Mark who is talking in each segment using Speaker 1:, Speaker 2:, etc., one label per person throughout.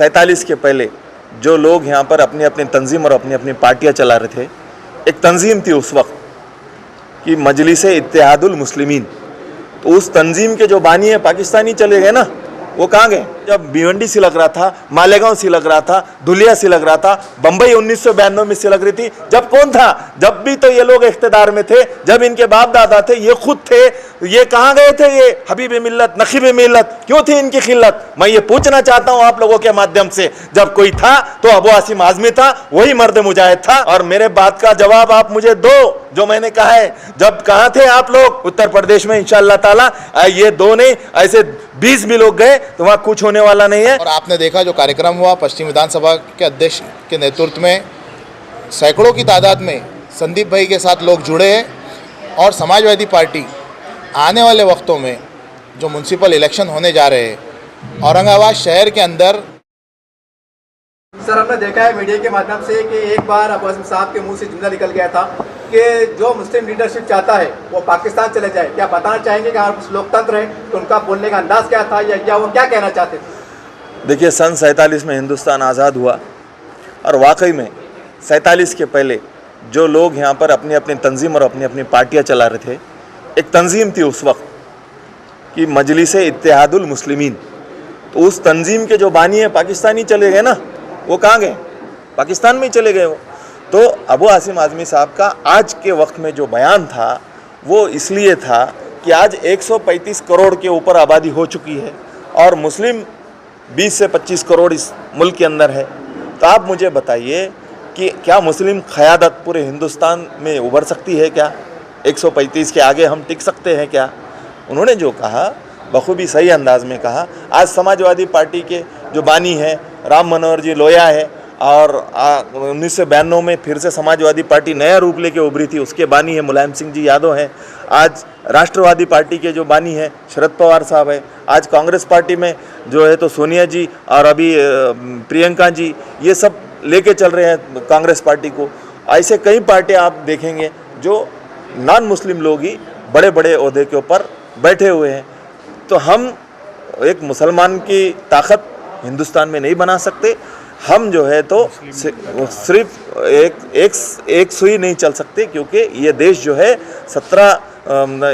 Speaker 1: 47 के पहले जो लोग यहाँ पर अपनी अपनी तंजीम और अपनी अपनी पार्टियाँ चला रहे थे, एक तंजीम थी उस वक्त कि मजलिस-ए-इत्तेहादुल मुस्लिमीन। तो उस तंजीम के जो बानी है पाकिस्तानी चले गए ना, वो कहाँ गए? जब भिवंडी से लग रहा था, मालेगांव से लग रहा था, धुलिया से लग रहा था, बम्बई 1992 में से लग रही थी, जब कौन था? जब भी तो ये लोग इख्तिदार में थे, जब इनके बाप दादा थे, ये खुद थे, ये कहाँ गए थे? ये हबीब मिल्लत, नकीब मिल्लत, क्यों थी इनकी खिल्लत? मैं ये पूछना चाहता हूँ आप लोगों के माध्यम से। जब कोई था तो अबू आसिम आजमी था, वही मर्द मुजाहिद था। और मेरे बात का जवाब आप मुझे दो, जो मैंने कहा है, जब कहाँ थे आप लोग? उत्तर प्रदेश में इंशाअल्लाह ताला ये दो नहीं, ऐसे 20 भी लोग गए तो वहाँ कुछ होने वाला नहीं है।
Speaker 2: और आपने देखा जो कार्यक्रम हुआ, पश्चिम विधानसभा के अध्यक्ष के नेतृत्व में सैकड़ों की तादाद में संदीप भाई के साथ लोग जुड़े हैं। और समाजवादी पार्टी आने वाले वक्तों में जो म्यूनसिपल इलेक्शन होने जा रहे हैं औरंगाबाद शहर के अंदर,
Speaker 3: सर हमने देखा है मीडिया के माध्यम से कि एक बार अबू आसिम साहब के मुंह से जुमला निकल गया था कि जो मुस्लिम लीडरशिप चाहता है वो पाकिस्तान चले जाए। क्या बताना चाहेंगे कि आप लोकतंत्र है तो उनका बोलने का अंदाज क्या था, या वो क्या कहना चाहते थे?
Speaker 1: देखिए, सन 47 में हिंदुस्तान आज़ाद हुआ और वाकई में 47 के पहले जो लोग यहाँ पर अपनी अपनी तंजीम और अपनी अपनी पार्टियाँ चला रहे थे, एक तंजीम थी उस वक्त कि मजलिस-ए-इत्तेहादुल मुस्लिमीन। तो उस तंजीम के जो बानी है पाकिस्तानी चले गए ना, वो कहाँ गए? पाकिस्तान में ही चले गए वो। तो अबू आसिम आज़मी साहब का आज के वक्त में जो बयान था वो इसलिए था कि आज 135 करोड़ के ऊपर आबादी हो चुकी है और मुस्लिम 20 से 25 करोड़ इस मुल्क के अंदर है। तो आप मुझे बताइए कि क्या मुस्लिम क़यादत पूरे हिंदुस्तान में उभर सकती है क्या? 135 के आगे हम टिक सकते हैं क्या? उन्होंने जो कहा बखूबी सही अंदाज में कहा। आज समाजवादी पार्टी के जो बानी है राम मनोहर जी लोहिया है, और 1992 में फिर से समाजवादी पार्टी नया रूप लेके उभरी थी, उसके बानी है मुलायम सिंह जी यादव हैं। आज राष्ट्रवादी पार्टी के जो बानी है शरद पवार साहब है। आज कांग्रेस पार्टी में जो है तो सोनिया जी और अभी प्रियंका जी, ये सब लेके चल रहे हैं कांग्रेस पार्टी को। ऐसे कई पार्टियाँ आप देखेंगे जो नॉन मुस्लिम लोग ही बड़े बड़े ओहदे के ऊपर बैठे हुए हैं। तो हम एक मुसलमान की ताकत हिंदुस्तान में नहीं बना सकते। हम जो है तो सिर्फ एक सुई नहीं चल सकते, क्योंकि ये देश जो है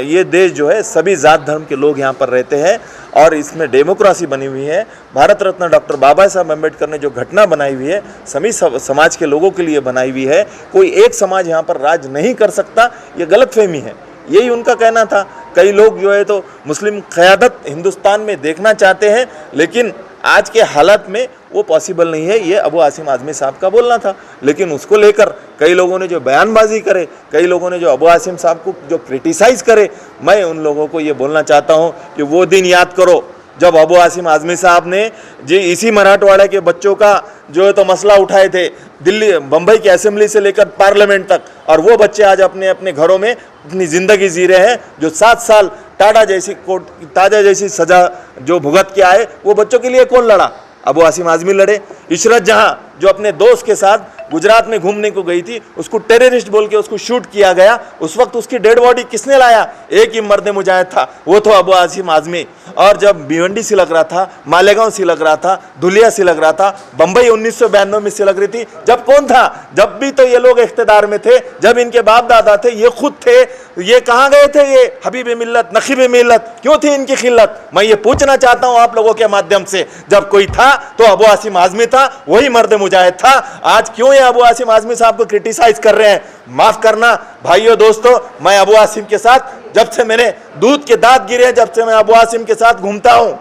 Speaker 1: ये देश जो है सभी जात धर्म के लोग यहाँ पर रहते हैं और इसमें डेमोक्रेसी बनी हुई है। भारत रत्न डॉक्टर बाबा साहब अम्बेडकर ने जो घटना बनाई हुई है सभी समाज के लोगों के लिए बनाई हुई है। कोई एक समाज यहाँ पर राज नहीं कर सकता, ये गलतफहमी है, यही उनका कहना था। कई लोग जो है तो मुस्लिम क़यादत हिंदुस्तान में देखना चाहते हैं, लेकिन आज के हालात में वो पॉसिबल नहीं है। ये अबू आसिम आज़मी साहब का बोलना था, लेकिन उसको लेकर कई लोगों ने जो बयानबाजी करे, कई लोगों ने जो अबू आसिम साहब को जो क्रिटिसाइज़ करे, मैं उन लोगों को ये बोलना चाहता हूँ कि वो दिन याद करो जब अबू आसिम आज़मी साहब ने जी इसी मराठवाड़ा के बच्चों का जो है तो मसला उठाए थे दिल्ली बम्बई की असेंबली से लेकर पार्लियामेंट तक, और वो बच्चे आज अपने अपने घरों में अपनी ज़िंदगी जी रहे हैं। जो 7 साल टाडा जैसी कोर्ट ताजा जैसी सज़ा जो भुगत के आए, वो बच्चों के लिए कौन लड़ा? अबू आसिम आज़मी लड़े। इशरत जहाँ जो अपने दोस्त के साथ गुजरात में घूमने को गई थी, उसको टेररिस्ट बोल के उसको शूट किया गया, उस वक्त उसकी डेड बॉडी किसने लाया? एक ही मर्द मुजाहिद था, वो तो अबू आसिम आज़मी। और जब भिवंडी से लग रहा था, मालेगांव से लग रहा था, धुलिया से लग रहा था, बम्बई 1992 में से लग रही थी, जब कौन था? जब भी तो ये लोग इख्तिदार में थे, जब इनके बाप दादा थे, ये खुद थे, ये कहाँ गए थे? ये हबीब मिल्लत, नकीब मिल्लत, क्यों थी इनकी खिल्लत? मैं ये पूछना चाहता हूँ आप लोगों के माध्यम से। जब कोई था तो अबू आसिम आज़मी था, वही मर्द मुजाहिद था। आज क्यों ये अबू आसिम आज़मी साहब को क्रिटिसाइज कर रहे हैं? माफ करना भाइयों दोस्तों, मैं अबू आसिम के साथ जब से मैंने दूध के दांत गिरे, जब से मैं अबू आसिम के साथ घूमता हूँ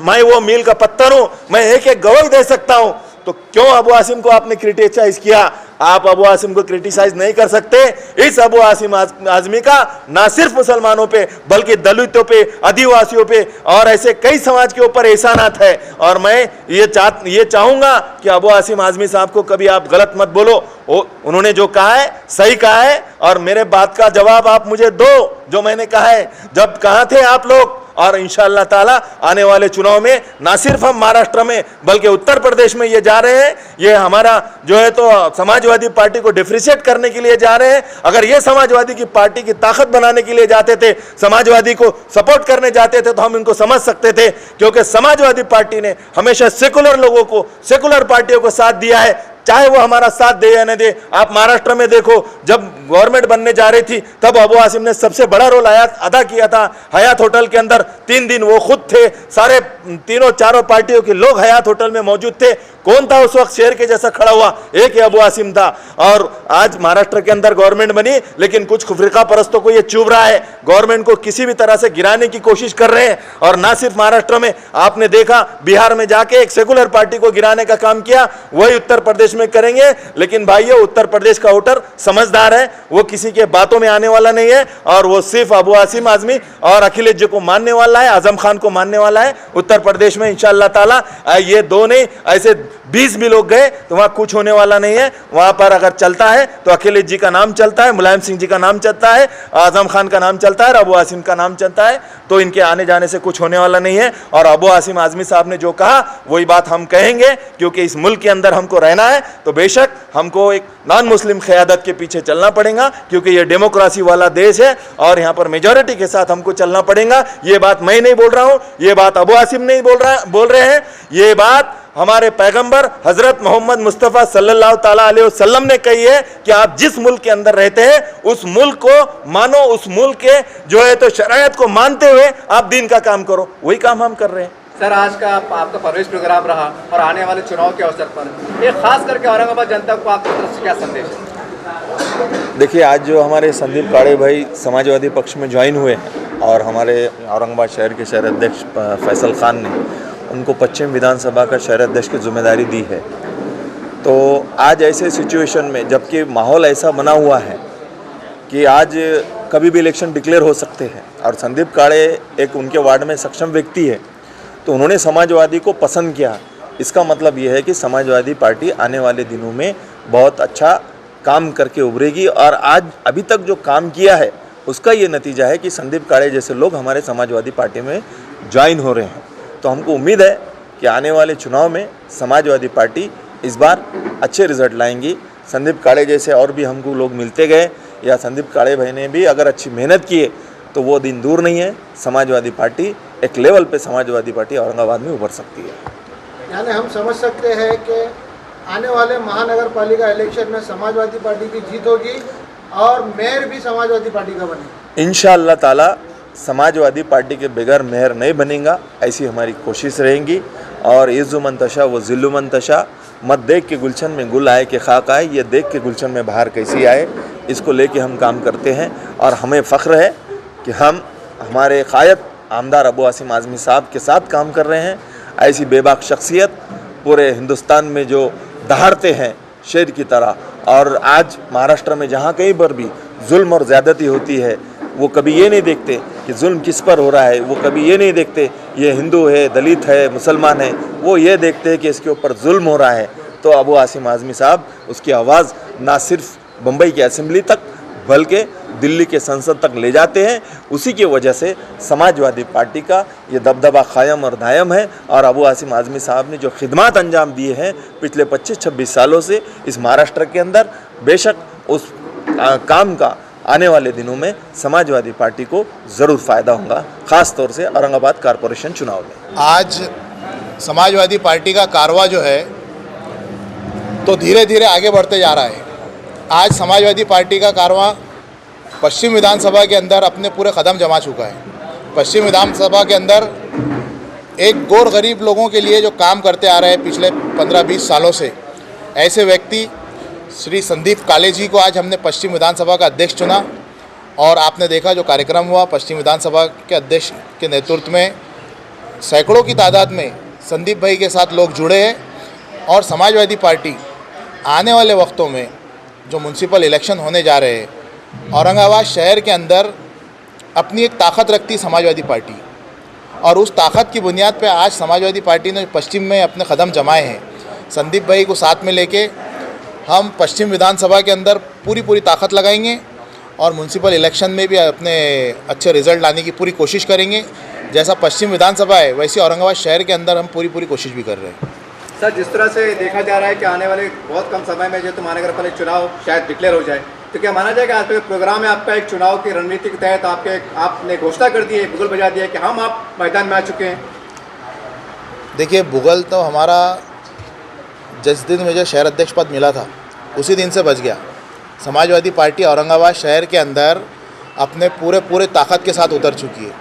Speaker 1: मैं वो मील का पत्थर हूँ, मैं एक एक गवाही दे सकता हूँ। तो क्यों अबू आसिम को आपने क्रिटिसाइज किया? आप अबू आसिम को क्रिटिसाइज नहीं कर सकते। इस अबू आसिम आज़मी का ना सिर्फ मुसलमानों पे बल्कि दलितों पे, आदिवासियों पे और ऐसे कई समाज के ऊपर एहसानात है। और मैं ये चाहूँगा कि अबू आसिम आज़मी साहब को कभी आप गलत मत बोलो। उन्होंने जो कहा है सही कहा है, और मेरे बात का जवाब आप मुझे दो, जो मैंने कहा है। जब कहाँ थे आप लोग? और इंशाअल्लाह ताला आने वाले चुनाव में ना सिर्फ हम महाराष्ट्र में बल्कि उत्तर प्रदेश में ये जा रहे हैं, ये हमारा जो है तो समाजवादी पार्टी को डिफ्रेंशिएट करने के लिए जा रहे हैं। अगर ये समाजवादी की पार्टी की ताकत बनाने के लिए जाते थे, समाजवादी को सपोर्ट करने जाते थे, तो हम इनको समझ सकते थे, क्योंकि समाजवादी पार्टी ने हमेशा सेकुलर लोगों को, सेकुलर पार्टियों को साथ दिया है, चाहे वो हमारा साथ दे या न दे। आप महाराष्ट्र में देखो, जब गवर्नमेंट बनने जा रही थी तब अबू आसिम ने सबसे बड़ा रोल अदा किया था। हयात होटल के अंदर 3 दिन वो खुद थे, सारे तीनों चारों पार्टियों के लोग हयात होटल में मौजूद थे। कौन था उस वक्त शेर के जैसा खड़ा हुआ? एक ही अबू आसिम था। और आज महाराष्ट्र के अंदर गवर्नमेंट बनी, लेकिन कुछ खुफरिका परस्तों को ये चुभ रहा है, गवर्नमेंट को किसी भी तरह से गिराने की कोशिश कर रहे हैं। और ना सिर्फ महाराष्ट्र में, आपने देखा बिहार में जाके एक सेकुलर पार्टी को गिराने का काम किया, वही उत्तर प्रदेश में करेंगे। लेकिन भाइयों, उत्तर प्रदेश का वोटर समझदार है, वो किसी के बातों में आने वाला नहीं है, और वो सिर्फ अबू आसिम आजमी और अखिलेश जी को मानने वाला है, आजम खान को मानने वाला है। उत्तर प्रदेश में इंशाअल्लाह ताला ये दो नहीं, ऐसे 20 भी लोग गए तो वहां कुछ होने वाला नहीं है। वहां पर अगर चलता है तो अखिलेश जी का नाम चलता है, मुलायम सिंह जी का नाम चलता है, आजम खान का नाम चलता है, अबू आसिम का नाम चलता है, तो इनके आने जाने से कुछ होने वाला नहीं है। और अबू आसिम आजमी साहब ने जो कहा वही बात हम कहेंगे, क्योंकि इस मुल्क के अंदर हमको रहना है, तो बेशक हमको एक नॉन मुस्लिम क़यादत के पीछे चलना पड़ेगा, क्योंकि ये डेमोक्रेसी वाला देश है और यहाँ पर मेजॉरिटी के साथ हमको चलना पड़ेगा। ये बात मैं नहीं बोल रहा हूँ, ये बात अबू आसिम नहीं बोल रहे हैं, ये बात हमारे पैगंबर हजरत मोहम्मद मुस्तफ़ा सल्लल्लाहु ताला अलैहि वसल्लम ने कही है कि आप जिस मुल्क के अंदर रहते हैं उस मुल्क को मानो, उस मुल्क के जो है तो शरायत को मानते हुए आप दीन का काम करो। वही काम हम कर रहे हैं।
Speaker 3: सर, आज का आपका परवेश प्रोग्राम रहा और आने वाले चुनाव के अवसर पर एक खास करके औरंगाबाद जनता को आपकी तरफ से क्या संदेश है?
Speaker 1: देखिए, आज जो हमारे संदीप काड़े भाई समाजवादी पक्ष में ज्वाइन हुए हैं और हमारे औरंगाबाद शहर के शहर अध्यक्ष फैसल खान ने उनको पश्चिम विधानसभा का शहर अध्यक्ष की जिम्मेदारी दी है, तो आज ऐसे सिचुएशन में जबकि माहौल ऐसा बना हुआ है कि आज कभी भी इलेक्शन डिक्लेयर हो सकते हैं और संदीप काड़े एक उनके वार्ड में सक्षम व्यक्ति है, तो उन्होंने समाजवादी को पसंद किया। इसका मतलब ये है कि समाजवादी पार्टी आने वाले दिनों में बहुत अच्छा काम करके उभरेगी, और आज अभी तक जो काम किया है उसका ये नतीजा है कि संदीप काड़े जैसे लोग हमारे समाजवादी पार्टी में ज्वाइन हो रहे हैं। तो हमको उम्मीद है कि आने वाले चुनाव में समाजवादी पार्टी इस बार अच्छे रिजल्ट लाएंगी। संदीप काड़े जैसे और भी हमको लोग मिलते गए, या संदीप काड़े भाई ने भी अगर अच्छी मेहनत की है तो वो दिन दूर नहीं है, समाजवादी पार्टी एक लेवल पे समाजवादी पार्टी औरंगाबाद में उभर सकती है।
Speaker 4: यानी हम समझ सकते हैं कि आने वाले महानगर पालिका इलेक्शन में समाजवादी पार्टी की जीत होगी और मेयर भी समाजवादी पार्टी का बनेगा।
Speaker 1: इंशाअल्लाह ताला समाजवादी पार्टी के बगैर मेयर नहीं बनेगा, ऐसी हमारी कोशिश रहेगी। और इज़्ज़ु मंतशा व ज़िल्लु मंतशा, मत देख के गुलशन में गुल आए कि खाक आए, ये देख के गुलशन में बाहर कैसी आए, इसको लेके हम काम करते हैं। और हमें फ़ख्र है कि हम हमारे क़ायद आमदार अबू आसिम आज़मी साहब के साथ काम कर रहे हैं। ऐसी बेबाक शख्सियत पूरे हिंदुस्तान में जो दहाड़ते हैं शेर की तरह, और आज महाराष्ट्र में जहाँ कहीं पर भी जुल्म और ज़्यादती होती है, वो कभी ये नहीं देखते कि जुल्म किस पर हो रहा है, वो कभी ये नहीं देखते ये हिंदू है, दलित है, मुसलमान है, वो ये देखते हैं कि इसके ऊपर जुल्म हो रहा है। तो अबू आसिम आज़मी साहब उसकी आवाज़ ना सिर्फ बम्बई की असेंबली तक बल्कि दिल्ली के संसद तक ले जाते हैं। उसी की वजह से समाजवादी पार्टी का ये दबदबा कायम और दायम है। और अबू आसिम आज़मी साहब ने जो खिदमत अंजाम दिए हैं पिछले 25-26 सालों से इस महाराष्ट्र के अंदर, बेशक उस काम का आने वाले दिनों में समाजवादी पार्टी को ज़रूर फ़ायदा होगा, ख़ास तौर से औरंगाबाद कॉरपोरेशन चुनाव में।
Speaker 2: आज समाजवादी पार्टी का कारवां जो है तो धीरे धीरे आगे बढ़ते जा रहा है। आज समाजवादी पार्टी का कारवां पश्चिम विधानसभा के अंदर अपने पूरे कदम जमा चुका है। पश्चिम विधानसभा के अंदर एक गौर गरीब लोगों के लिए जो काम करते आ रहे हैं पिछले 15-20 सालों से, ऐसे व्यक्ति श्री संदीप काले जी को आज हमने पश्चिम विधानसभा का अध्यक्ष चुना। और आपने देखा जो कार्यक्रम हुआ, पश्चिम विधानसभा के अध्यक्ष के नेतृत्व में सैकड़ों की तादाद में संदीप भाई के साथ लोग जुड़े हैं। और समाजवादी पार्टी आने वाले वक्तों में जो म्यूनसिपल इलेक्शन होने जा रहे हैं, औरंगाबाद शहर के अंदर अपनी एक ताकत रखती समाजवादी पार्टी, और उस ताकत की बुनियाद पर आज समाजवादी पार्टी ने पश्चिम में अपने कदम जमाए हैं। संदीप भाई को साथ में लेके हम पश्चिम विधानसभा के अंदर पूरी ताकत लगाएंगे और म्यूनसिपल इलेक्शन में भी अपने अच्छे रिजल्ट लाने की पूरी कोशिश करेंगे। जैसा पश्चिम विधानसभा है वैसे औरंगाबाद शहर के अंदर हम पूरी कोशिश भी कर रहे हैं।
Speaker 3: सर, जिस तरह से देखा जा रहा है कि आने वाले बहुत कम समय में जो तो महानगर पालिका चुनाव शायद डिक्लेयर हो जाए, तो क्या माना जाएगा आज का प्रोग्राम है आपका एक चुनाव की रणनीति के तहत आपने घोषणा कर दी है, बुगल बजा दिया है कि हम आप मैदान में आ चुके हैं?
Speaker 2: देखिए, बुगल तो हमारा जिस दिन मुझे शहर अध्यक्ष पद मिला था उसी दिन से बच गया। समाजवादी पार्टी औरंगाबाद शहर के अंदर अपने पूरे ताकत के साथ उतर चुकी है।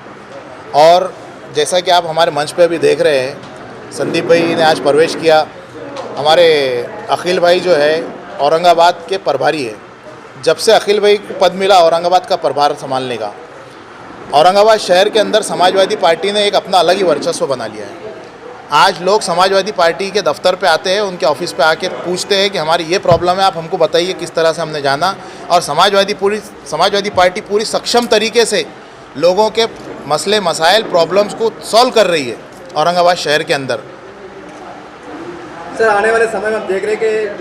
Speaker 2: और जैसा कि आप हमारे मंच पे भी देख रहे हैं, संदीप भाई ने आज प्रवेश किया। हमारे अखिल भाई जो है औरंगाबाद के प्रभारी है। जब से अखिल भाई को पद मिला औरंगाबाद का प्रभार संभालने का, औरंगाबाद शहर के अंदर समाजवादी पार्टी ने एक अपना अलग ही वर्चस्व बना लिया है। आज लोग समाजवादी पार्टी के दफ्तर पे आते हैं, उनके ऑफिस पे आके पूछते हैं कि हमारी ये प्रॉब्लम है, आप हमको बताइए किस तरह से हमने जाना। और समाजवादी पार्टी पूरी सक्षम तरीके से लोगों के मसले मसाइल प्रॉब्लम्स को सॉल्व कर रही है औरंगाबाद शहर के अंदर।
Speaker 3: सर, आने वाले समय में हम देख रहे हैं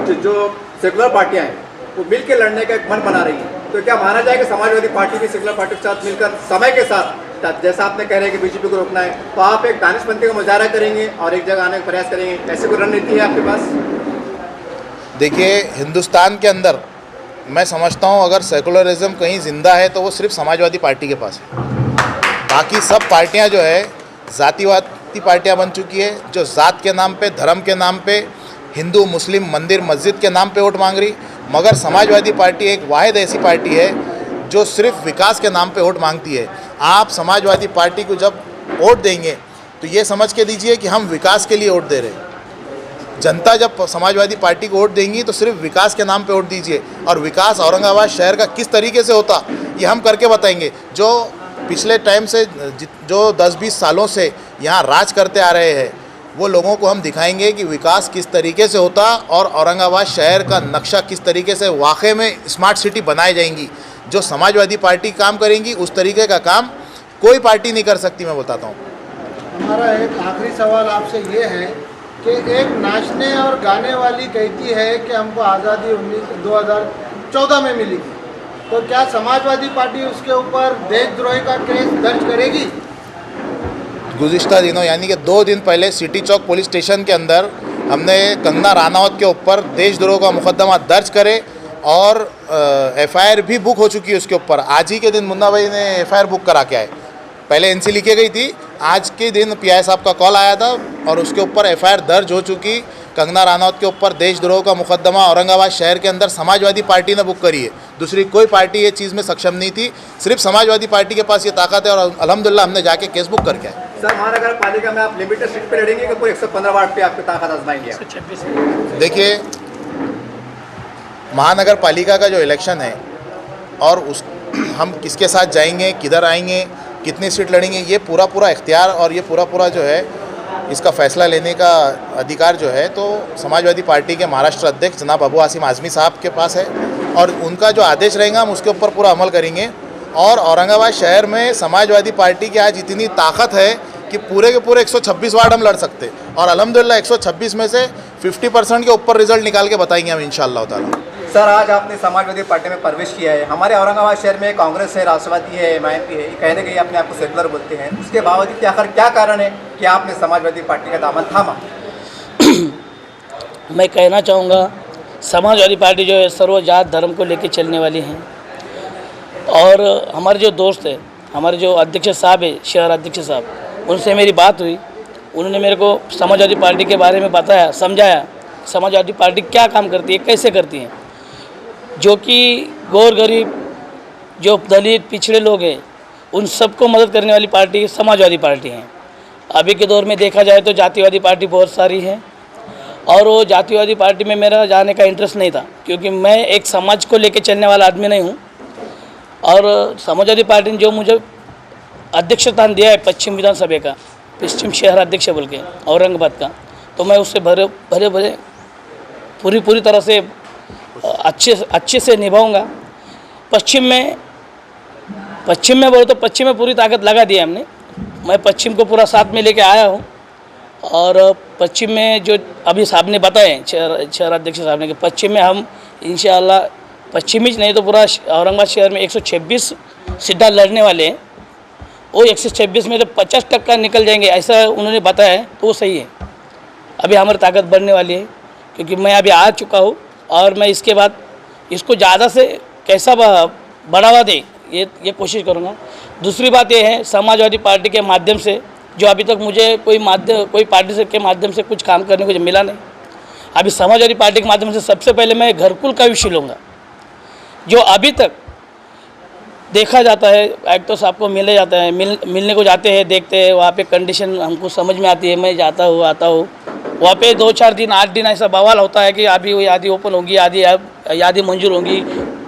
Speaker 3: कि जो सेकुलर पार्टियां हैं वो मिल के लड़ने का एक मन बना रही है, तो क्या माना जाए कि समाजवादी पार्टी भी सेकुलर पार्टी के साथ मिलकर समय के साथ, जैसा आपने कह रहे हैं कि बीजेपी को रोकना है, तो आप एक दानिशमंदी का मुजाहरा करेंगे और एक जगह आने का प्रयास करेंगे, ऐसी कोई रणनीति है आपके पास?
Speaker 2: देखिए, हिंदुस्तान के अंदर मैं समझता हूँ अगर सेकुलरिज्म कहीं ज़िंदा है तो वो सिर्फ समाजवादी पार्टी के पास है। बाकी सब पार्टियाँ जो है जातिवादी पार्टियाँ बन चुकी है, जो ज़ात के नाम पे, धर्म के नाम पे, हिंदू मुस्लिम मंदिर मस्जिद के नाम पे वोट मांग रही। मगर समाजवादी पार्टी एक वाहिद ऐसी पार्टी है जो सिर्फ विकास के नाम पे वोट मांगती है। आप समाजवादी पार्टी को जब वोट देंगे तो ये समझ के दीजिए कि हम विकास के लिए वोट दे रहे हैं। जनता जब समाजवादी पार्टी को वोट देंगी तो सिर्फ विकास के नाम पे वोट दीजिए। और विकास औरंगाबाद शहर का किस तरीके से होता ये हम करके बताएंगे। जो पिछले टाइम से जो 10-20 सालों से यहाँ राज करते आ रहे हैं वो लोगों को हम दिखाएंगे कि विकास किस तरीके से होता और औरंगाबाद शहर का नक्शा किस तरीके से वाकई में स्मार्ट सिटी बनाई जाएंगी। जो समाजवादी पार्टी काम करेंगी उस तरीके का काम कोई पार्टी नहीं कर सकती, मैं बताता हूँ।
Speaker 4: हमारा एक आखिरी सवाल आपसे ये है कि एक नाचने और गाने वाली कहती है कि हमको आज़ादी 2014 में मिली थी, तो क्या समाजवादी पार्टी उसके ऊपर देशद्रोही का केस दर्ज करेगी?
Speaker 2: गुज़िश्ता दिनों यानी कि 2 दिन पहले सिटी चौक पुलिस स्टेशन के अंदर हमने कंगना राणावत के ऊपर देशद्रोह का मुकदमा दर्ज करे और एफआईआर भी बुक हो चुकी है उसके ऊपर। आज ही के दिन मुन्ना भाई ने एफआईआर बुक करा के आए। पहले एनसी लिखी गई थी, आज के दिन पीआई साहब का कॉल आया था और उसके ऊपर एफआईआर दर्ज हो चुकी। कंगना राणावत के ऊपर देशद्रोह का मुकदमा औरंगाबाद शहर के अंदर समाजवादी पार्टी ने बुक करी है। दूसरी कोई पार्टी ये चीज़ में सक्षम नहीं थी, सिर्फ समाजवादी पार्टी के पास ये ताकत है और अल्हम्दुलिल्लाह हमने जाके केस बुक करके आए।
Speaker 3: सर, महानगर पालिका में आप लिमिटेड सीट पे लड़ेंगे कि पूरे 115 वार्ड पे आपकी ताकत आजमाएंगे?
Speaker 2: देखिए, महानगर पालिका का जो इलेक्शन है और उस हम किसके साथ जाएंगे, किधर आएंगे, कितनी सीट लड़ेंगे, ये पूरा इख्तियार और ये पूरा जो है इसका फ़ैसला लेने का अधिकार जो है तो समाजवादी पार्टी के महाराष्ट्र अध्यक्ष जनाब अबू आसिम आज़मी साहब के पास है और उनका जो आदेश रहेगा हम उसके ऊपर पूरा अमल करेंगे। और औरंगाबाद शहर में समाजवादी पार्टी की आज इतनी ताकत है कि पूरे के पूरे 126 वार्ड हम लड़ सकते और अल्हम्दुलिल्लाह 126 में से 50% के ऊपर रिजल्ट निकाल के बताएंगे हम इंशाअल्लाह ताला।
Speaker 3: सर, आज आपने समाजवादी पार्टी में प्रवेश किया है। हमारे औरंगाबाद शहर में कांग्रेस है, राष्ट्रवादी है, एमआईएम है, कहने के अपने आप को सेकुलर बोलते हैं। उसके बावजूद आखिर क्या कारण है कि आपने समाजवादी पार्टी का दामन थामा?
Speaker 5: मैं कहना चाहूँगा समाजवादी पार्टी जो है सर्व जात धर्म को लेकर चलने वाली हैं और हमारे जो दोस्त हैं, हमारे जो अध्यक्ष साहब है, शहर अध्यक्ष साहब, उनसे मेरी बात हुई। उन्होंने मेरे को समाजवादी पार्टी के बारे में बताया, समझाया समाजवादी पार्टी क्या काम करती है, कैसे करती है। जो कि गौर गरीब, जो दलित पिछड़े लोग हैं, उन सबको मदद करने वाली पार्टी समाजवादी पार्टी है। अभी के दौर में देखा जाए तो जातिवादी पार्टी बहुत सारी है और वो जातिवादी पार्टी में मेरा जाने का इंटरेस्ट नहीं था क्योंकि मैं एक समाज को लेकर चलने वाला आदमी नहीं हूँ। और समाजवादी पार्टी ने जो मुझे अध्यक्ष स्थान दिया है पश्चिम विधानसभा का, पश्चिम शहर अध्यक्ष बोल के औरंगाबाद का, तो मैं उससे भरे पूरी तरह से अच्छे से निभाऊंगा। पश्चिम में बोले तो पश्चिम में पूरी ताकत लगा दी है हमने। मैं पश्चिम को पूरा साथ में लेके आया हूँ और पश्चिम में जो अभी साहब ने बताए शहर अध्यक्ष साहब ने कि पश्चिम में हम इंशाअल्लाह पश्चिमी नहीं तो पूरा औरंगाबाद शहर में 126 सीटें लड़ने वाले हैं। वो 126 में तो 50% निकल जाएंगे ऐसा उन्होंने बताया है, तो वो सही है। अभी हमारी ताकत बढ़ने वाली है, क्योंकि मैं अभी आ चुका हूँ और मैं इसके बाद इसको ज़्यादा से कैसा बढ़ावा दे ये कोशिश करूँगा। दूसरी बात ये है, समाजवादी पार्टी के माध्यम से जो अभी तक मुझे कोई पार्टी से के माध्यम से कुछ काम करने को मिला नहीं। अभी समाजवादी पार्टी के माध्यम से सबसे पहले मैं घरकुल का विषय लूँगा। जो अभी तक देखा जाता है, एक्टर साहब को मिले जाता है, मिलने को जाते हैं, देखते हैं, वहाँ पे कंडीशन हमको समझ में आती है। मैं जाता हूँ आता हूँ, वहाँ पे 2-4 दिन 8 दिन ऐसा बवाल होता है कि अभी वो यादी ओपन होगी, यादी मंजूर होगी।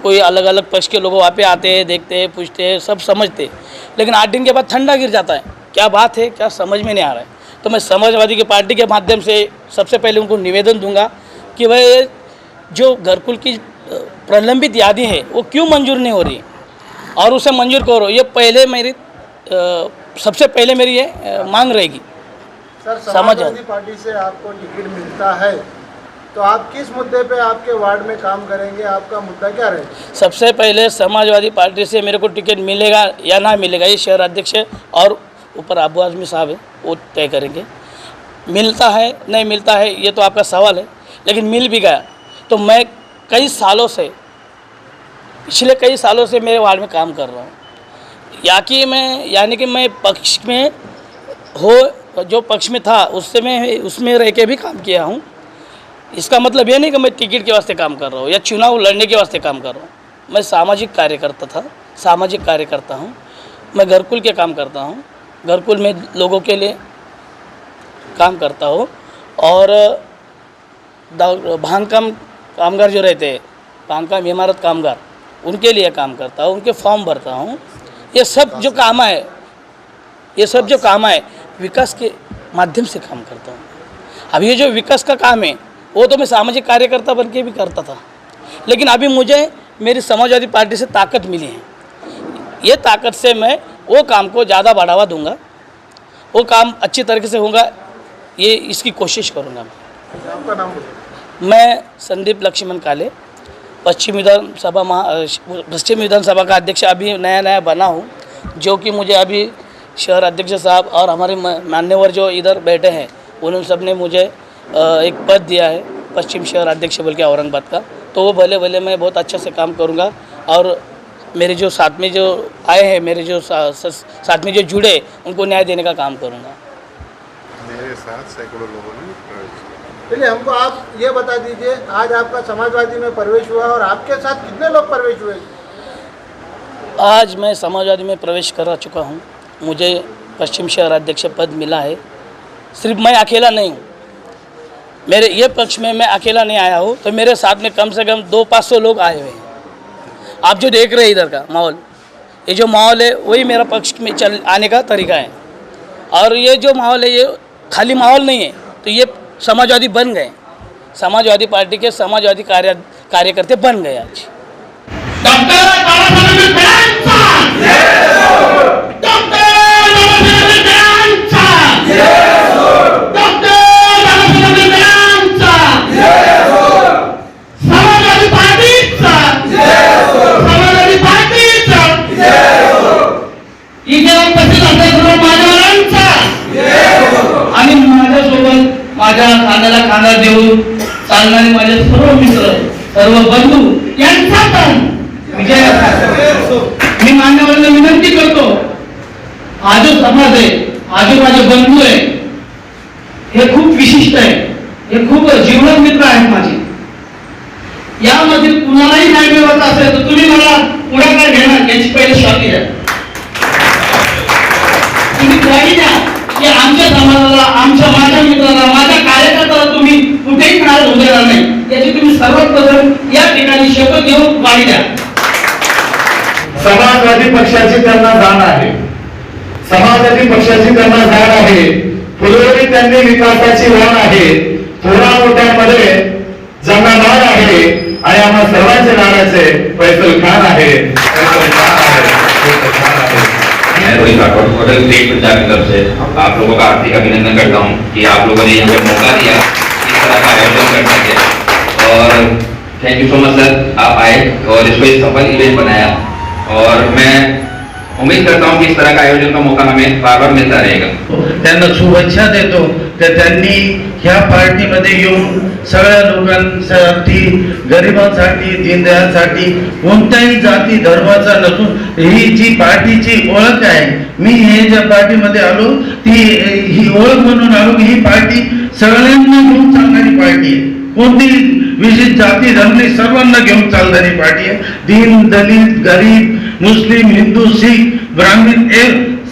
Speaker 5: कोई अलग अलग पक्ष के लोग वहाँ पे आते हैं, देखते हैं, पूछते हैं, सब समझते हैं, लेकिन 8 दिन के बाद ठंडा गिर जाता है। क्या बात है, क्या समझ में नहीं आ रहा है। तो मैं समाजवादी की पार्टी के माध्यम से सबसे पहले उनको निवेदन दूंगा कि भाई जो घरकुल की प्रलंबित यादी है वो क्यों मंजूर नहीं हो रही, और उसे मंजूर करो। ये पहले मेरी सबसे पहले मेरी ये मांग रहेगी।
Speaker 4: सर, समाजवादी पार्टी से आपको टिकट मिलता है तो आप किस मुद्दे पे आपके वार्ड में काम करेंगे, आपका मुद्दा क्या रहेगा?
Speaker 5: सबसे पहले समाजवादी पार्टी से मेरे को टिकट मिलेगा या ना मिलेगा, ये शहर अध्यक्ष और ऊपर अबू आजमी साहब है, वो तय करेंगे। मिलता है नहीं मिलता है ये तो आपका सवाल है, लेकिन मिल भी गया तो मैं पिछले कई सालों से मेरे वार्ड में काम कर रहा हूँ। यानी कि मैं पक्ष में जो पक्ष में था उसमें रह के भी काम किया हूँ। इसका मतलब ये नहीं कि मैं टिकट के वास्ते काम कर रहा हूँ या चुनाव लड़ने के वास्ते काम कर रहा हूँ। मैं सामाजिक कार्यकर्ता हूँ। मैं घरकुल के काम करता हूँ, घरकुल में लोगों के लिए काम करता हूँ, और बांधकाम कामगार जो रहते हैं, बांधकाम इमारत कामगार, उनके लिए काम करता हूँ, उनके फॉर्म भरता हूँ। ये सब जो काम है विकास के माध्यम से काम करता हूँ। अब ये जो विकास का काम है वो तो मैं सामाजिक कार्यकर्ता बन के भी करता था, लेकिन अभी मुझे मेरी समाजवादी पार्टी से ताकत मिली है। ये ताकत से मैं वो काम को ज़्यादा बढ़ावा दूंगा, वो काम अच्छी तरीके से होगा, ये इसकी कोशिश करूँगा।
Speaker 4: आपका नाम बताइए।
Speaker 5: मैं संदीप लक्ष्मण काले, पश्चिम विधानसभा का अध्यक्ष अभी नया बना हूँ, जो कि मुझे अभी शहर अध्यक्ष साहब और हमारे मान्यवर जो इधर बैठे हैं उन्होंने सब ने मुझे एक पद दिया है पश्चिम शहर अध्यक्ष बोल के औरंगाबाद का। तो वो भले मैं बहुत अच्छे से काम करूँगा, और मेरे जो साथ में जो आए हैं, मेरे जो साथ में जो जुड़े, उनको न्याय देने का काम करूँगा।
Speaker 6: मेरे साथ सैकड़ों लोगों ने
Speaker 4: चलिए, हमको आप ये बता दीजिए, आज आपका समाजवादी में प्रवेश हुआ और आपके साथ कितने लोग प्रवेश हुए?
Speaker 5: आज मैं समाजवादी में प्रवेश कर चुका हूँ। मुझे पश्चिम शहर अध्यक्ष पद मिला है। सिर्फ मैं अकेला नहीं हूँ, मेरे ये पक्ष में मैं अकेला नहीं आया हूँ, तो मेरे साथ में कम से कम 200-500 लोग आए हुए हैं। आप जो देख रहे हैं इधर का माहौल, ये जो माहौल है वही मेरा पक्ष में आने का तरीका है। और ये जो माहौल है ये खाली माहौल नहीं है, तो ये समाजवादी बन गए, समाजवादी पार्टी के समाजवादी कार्यकर्ते बन गए आज।
Speaker 7: आणि माझ्यासोबत माझ्या खांद्याला खांदा देऊन चालणारे माझे सर्व मित्र, सर्व बंधू यांचा पण विजय असो। मी मान्यवरांना विनंती करतो, हा जो समाज आहे, हा जो माझे बंधू आहे, हे खूप विशिष्ट आहे, हे खूप जीवलग मित्र आहेत माझे। यामध्ये कुणालाही न्याय मिळवायचा असेल तर तुम्ही मला पुढाकार घेणार याची पहिले शांती द्या। तुम्ही ग्वाही द्या की आमच्या समाजाला, माझ्या मित्राला, माझ्या कार्यकर्त्याला तुम्ही कुठेही नाराज होऊ देणार नाही, याची तुम्ही सर्वात प्रथम या ठिकाणी शपथ घेऊन ग्वाही द्या।
Speaker 8: समाजवादी पक्षाची त्यांना जाण आहे, समाजवादी पक्षाची त्यांना जाण आहे, पूर्वी त्यांनी विकासाची वाण आहे, थोडा मोठ्यामध्ये जमादार आहे, आणि आम्हा सर्वांचे नाराचे फैसल खान आहे।
Speaker 9: मैं रोहित राठौड़ होटल स्टेट पंजाब की तरफ से आप लोगों का हार्दिक अभिनंदन करता हूँ कि आप लोगों ने यहाँ पे मौका दिया इस तरह का आयोजन करने के। और thank you so much sir, आप आए और इसको एक सफल इवेंट बनाया और मैं उम्मीद करता हूँ कि इस तरह का आयोजन का मौका हमें बार बार मिलता रहेगा.
Speaker 7: त्यांना शुभेच्छा देतो तर त्यांनी ह्या पार्टीमध्ये येऊन सगळ्या लोकांसाठी, गरिबांसाठी, दीनदयाळसाठी, कोणत्याही जाती धर्माचा नसून ही जी पार्टीची ओळख आहे, मी हे ज्या पार्टीमध्ये आलो ती ही ओळख म्हणून आलो की ही पार्टी सगळ्यांना घेऊन चालणारी पार्टी आहे. कोणती विशिष्ट जाती धर्म सर्वांना घेऊन चालणारी पार्टी आहे. दीन दलित गरीब मुस्लिम हिंदू शीख ब्राह्मण हे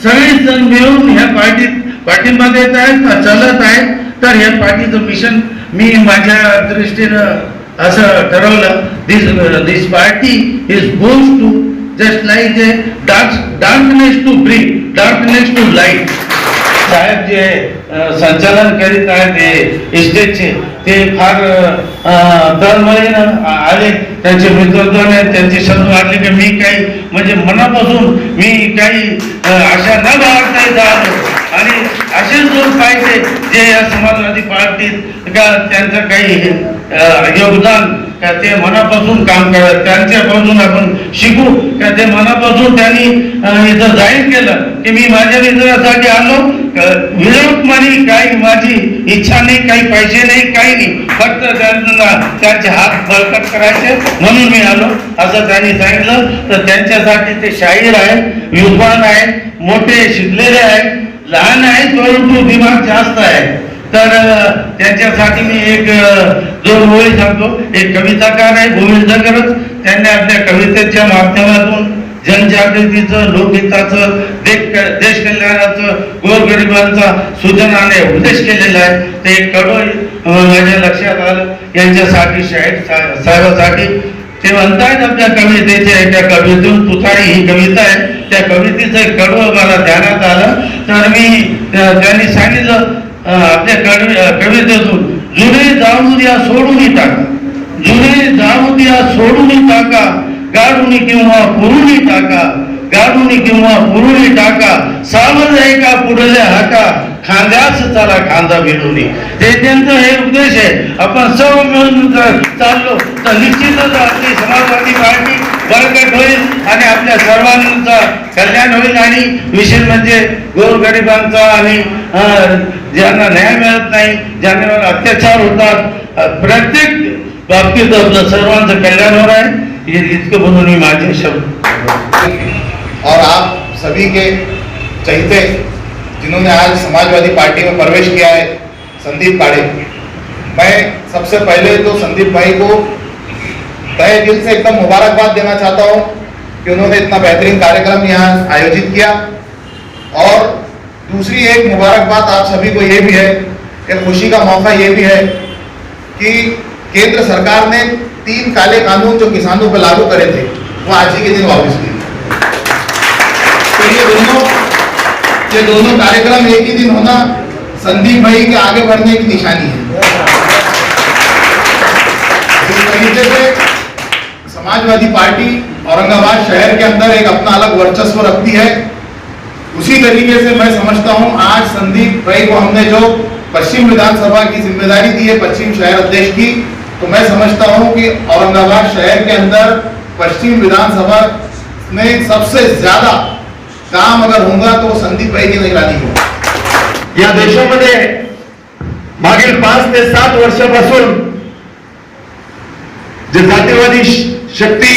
Speaker 7: सगळे जण मिळून ह्या पार्टीत पाठिंबा देत आहेत, चालत आहेत. तर ह्या पार्टीचं मिशन मी माझ्या दृष्टीनं असं ठरवलं, this party is goes to just like a darkness to bring darkness to light. साहेब जे संचालन करीत आहेत स्टेजचे ते फार तळमळीनं आले, त्यांचे मित्रत्वाने त्यांचे शब्द वाटले की मी काही म्हणजे मनापासून मी काही आशा न बाळगता झालो आणि असेच लोक पाहिजे जे या समाजवादी पार्टीत का त्यांचं काही योगदान का ते मनापासून काम करत, त्यांच्यापासून आपण शिकू का ते मनापासून त्यांनी इथं जाहीर केलं की मी माझ्या मित्रासाठी आलो, विदाऊट मनी, काही माझी इच्छा नाही, काही पैसे नाही, काही नाही, फक्त त्यांना त्यांचे हात बळकट करायचे म्हणून मी आलो असं त्यांनी सांगितलं. तर त्यांच्यासाठी ते शाहीर आहेत, विद्वान आहेत, मोठे शिकलेले आहेत, लहान आहेत परंतु दिमाग जास्त आहे. तर त्यांच्यासाठी मी एक दोन ओळी सांगतो. एक कविताकार आहे भूमिंदरकरच, त्यांनी आपल्या कवितेच्या माध्यमातून जनजागृतीचं, लोकहिताचं, देश कल्याणाचं, गोरगरिबांचा सूचनाने उपदेश केलेला आहे. ते एक कडवं माझ्या लक्षात आलं यांच्यासाठी, शाहीर साहेबासाठी. ते म्हणतायत आपल्या कवितेच्या एका कवितेतून, तुतारी ही कविता आहे, त्या कवितेचं एक कडवं मला ध्यानात आलं. तर मी त्यांनी सांगितलं आपल्या कवितेतून, जुने जाऊ द्या सोडून टाका, जुने जाऊ द्या सोडून टाका, गाडून किंवा पुरुणी टाका, गाडून किंवा पुरुणी टाका, सावध आहे का पुढल्या हाका, खांद्यास चला खांदा भिडून. ते त्यांचं हे उद्देश आहे. आपण सर्व मिळून जर चाललो तर निश्चितच आपली समाजवादी पार्टी बळकट होईल आणि आपल्या सर्वांचं कल्याण होईल. आणि विशेष म्हणजे गोरगरिबांचा आणि ज्यांना न्याय मिळत नाही, ज्यांच्यावर अत्याचार होतात, प्रत्येक बाबतीत आपलं सर्वांचं कल्याण होणार आहे. इतकं म्हणून मी माझे शब्द.
Speaker 2: और आप सभी के चहेते जिन्होंने आज समाजवादी पार्टी में प्रवेश किया है, संदीप काड़े, मैं सबसे पहले तो संदीप भाई को तहे दिल से एकदम मुबारकबाद देना चाहता हूं कि उन्होंने इतना बेहतरीन कार्यक्रम यहाँ आयोजित किया. और दूसरी एक मुबारकबाद आप सभी को ये भी है, एक खुशी का मौका ये भी है कि केंद्र सरकार ने 3 काले कानून जो किसानों पर लागू करे थे वो आज ही के दिन वापस लिए. तो ये दोनों कार्यक्रम एक ही दिन होना संदीप भाई के आगे बढ़ने की निशानी है. इस तरीके से समाजवादी पार्टी औरंगाबाद शहर के अंदर एक अपना अलग वर्चस्व रखती है. उसी तरीके से मैं समझता हूं आज संदीप भाई को हमने जो पश्चिम विधानसभा की जिम्मेदारी दी है, पश्चिम शहर अध्यक्ष की, तो मैं समझता हूं कि औरंगाबाद शहर के अंदर पश्चिम विधानसभा में सबसे ज्यादा काम अगर होगा तो संदीप भाई की निगरानी होगा.
Speaker 8: या देशामध्ये मागील 5 ते 7 वर्षापासून जे जातीवादी शक्ती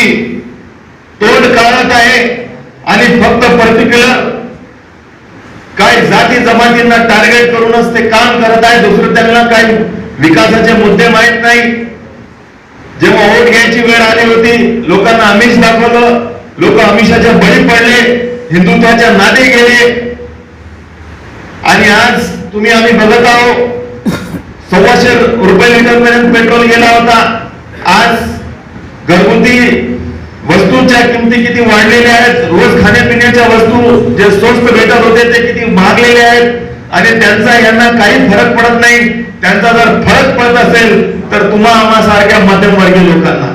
Speaker 8: तोड काढत आहे आणि फक्त पर्टिक्युलर काही जाती जमातींना टार्गेट करूनच ते काम करत आहे. दुसरं त्यांना काही विकासाचे मुद्दे माहित नाही. जेव्हा वोट घ्यायची वेळ आली होती, लोकांना आमिष दाखवलं, लोक आमिषाच्या बळी पडले, हिंदुत्वाच्या नादी गेले. आणि आज आम्ही बघत आहोत 1,200 रुपये लिटर पर्यंत पेट्रोल गेला होता. आज घरगुती वस्तूंच्या किमती किती वाढलेल्या आहेत, रोज खाण्यापिण्याच्या वस्तू जे स्वस्त भेटत होते ते किती महागलेले आहेत आणि त्यांचा यांना काही फरक पडत नाही. त्यांचा जर फरक पडत असेल तर आम्हा सारख्या मध्यमवर्गीय लोकांना